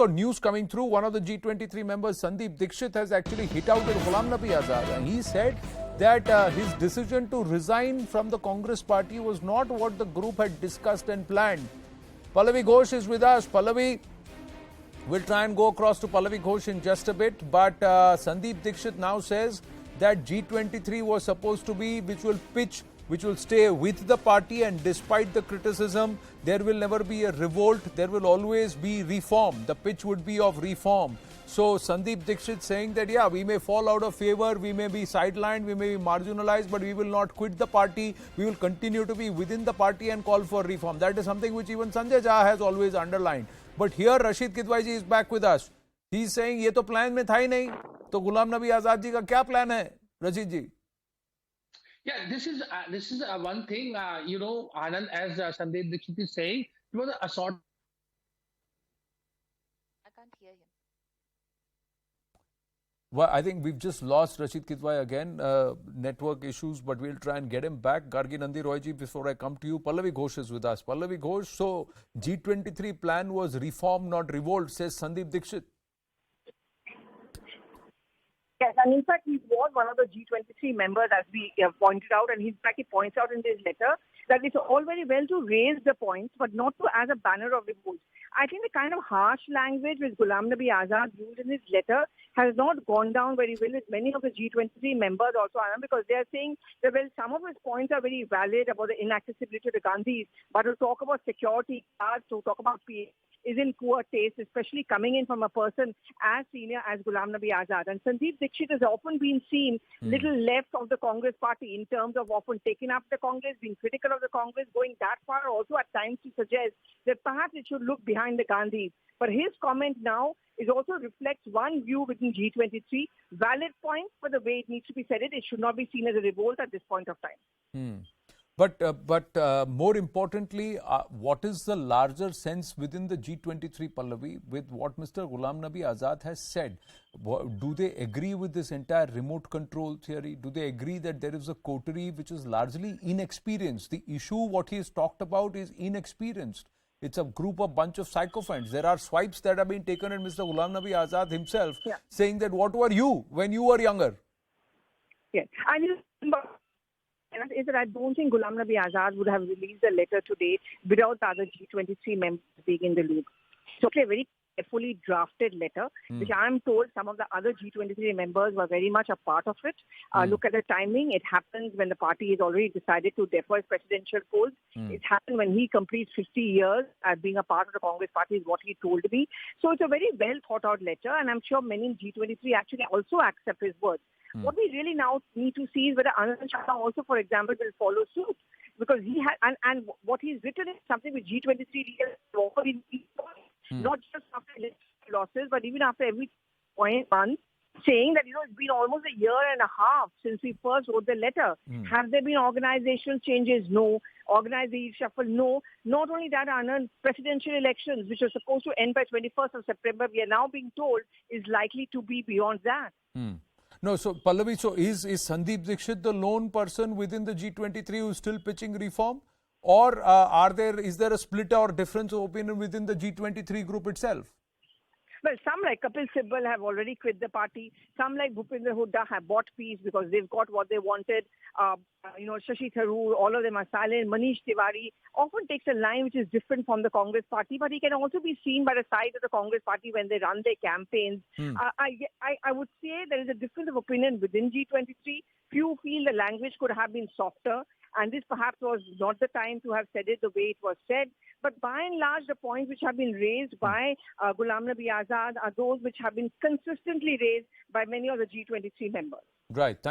got news coming through. One of the G-23 members, Sandeep Dikshit, has actually hit out at Ghulam Nabi Azad, and he said that his decision to resign from the Congress party was not what the group had discussed and planned. Pallavi Ghosh is with us. Pallavi, we'll try and go across to Pallavi Ghosh in just a bit, but Sandeep Dikshit now says that G-23 was supposed to be which will stay with the party, and despite the criticism, there will never be a revolt. There will always be reform. The pitch would be of reform. So Sandeep Dikshit saying that, yeah, we may fall out of favor, we may be sidelined, we may be marginalized, but we will not quit the party. We will continue to be within the party and call for reform. That is something which even Sanjay Jha has always underlined. But here Rashid Kidwai ji is back with us. He is saying, ये तो plan में था ही नहीं. तो गुलाम नबी आजाद जी का क्या plan है, Rashid ji? Yeah, this is one thing, Anand, as Sandeep Dikshit is saying, it was a sort. I can't hear him. Well, I think we've just lost Rashid Kidwai again, network issues, but we'll try and get him back. Gargi Nandi Roy ji, before I come to you, Pallavi Ghosh is with us. Pallavi Ghosh, so G-23 plan was reform, not revolt, says Sandeep Dikshit. Yes, and in fact, he was one of the G-23 members, as we pointed out, and in fact, he points out in his letter that it's all very well to raise the points, but not to as a banner of revolt. I think the kind of harsh language which Ghulam Nabi Azad used in his letter has not gone down very well with many of the G-23 members also, because they are saying that, well, some of his points are very valid about the inaccessibility of the Gandhis, but to talk about security cards, to talk about PA, is in poor taste, especially coming in from a person as senior as Ghulam Nabi Azad. And Sandeep Dikshit has often been seen little left of the Congress party in terms of often taking up the Congress, being critical of the Congress, going that far also at times to suggest that perhaps it should look behind the Gandhis. But his comment now is also reflects one view within G-23, valid point, but the way it needs to be said, it should not be seen as a revolt at this point of time. But more importantly, what is the larger sense within the G-23, Pallavi, with what Mr. Ghulam Nabi Azad has said? Do they agree with this entire remote control theory? Do they agree that there is a coterie which is largely inexperienced? The issue, what he has talked about, is inexperienced. It's a bunch of sycophants. There are swipes that have been taken at Mr. Ghulam Nabi Azad himself, saying that what were you when you were younger? Yes, is that I don't think Ghulam Nabi Azad would have released a letter today without the other G-23 members being in the loop. So it's a very carefully drafted letter, which I am told some of the other G-23 members were very much a part of it. Look at the timing. It happens when the party has already decided to defer its presidential polls. It happened when he completes 50 years as being a part of the Congress party, is what he told me. So it's a very well thought out letter, and I'm sure many G-23 actually also accept his words. What we really now need to see is whether Anand Sharma also, for example, will follow suit. Because he had, and what he's written is something with G-23 leaders, not just after losses, but even after every month, saying that, it's been almost a year and a half since we first wrote the letter. Have there been organizational changes? No. Organization shuffle? No. Not only that, Anand, presidential elections, which are supposed to end by 21st of September, we are now being told is likely to be beyond that. No, so Pallavi, so is Sandeep Dikshit the lone person within the G-23 who is still pitching reform? Or is there a split or difference of opinion within the G-23 group itself? Well, some like Kapil Sibal have already quit the party. Some like Bhupinder Hooda have bought peace because they've got what they wanted. Shashi Tharoor, all of them are silent. Manish Tiwari often takes a line which is different from the Congress party, but he can also be seen by the side of the Congress party when they run their campaigns. I would say there is a difference of opinion within G-23. Few feel the language could have been softer, and this perhaps was not the time to have said it the way it was said. But by and large, the points which have been raised by Ghulam Nabi Azad are those which have been consistently raised by many of the G-23 members. Right.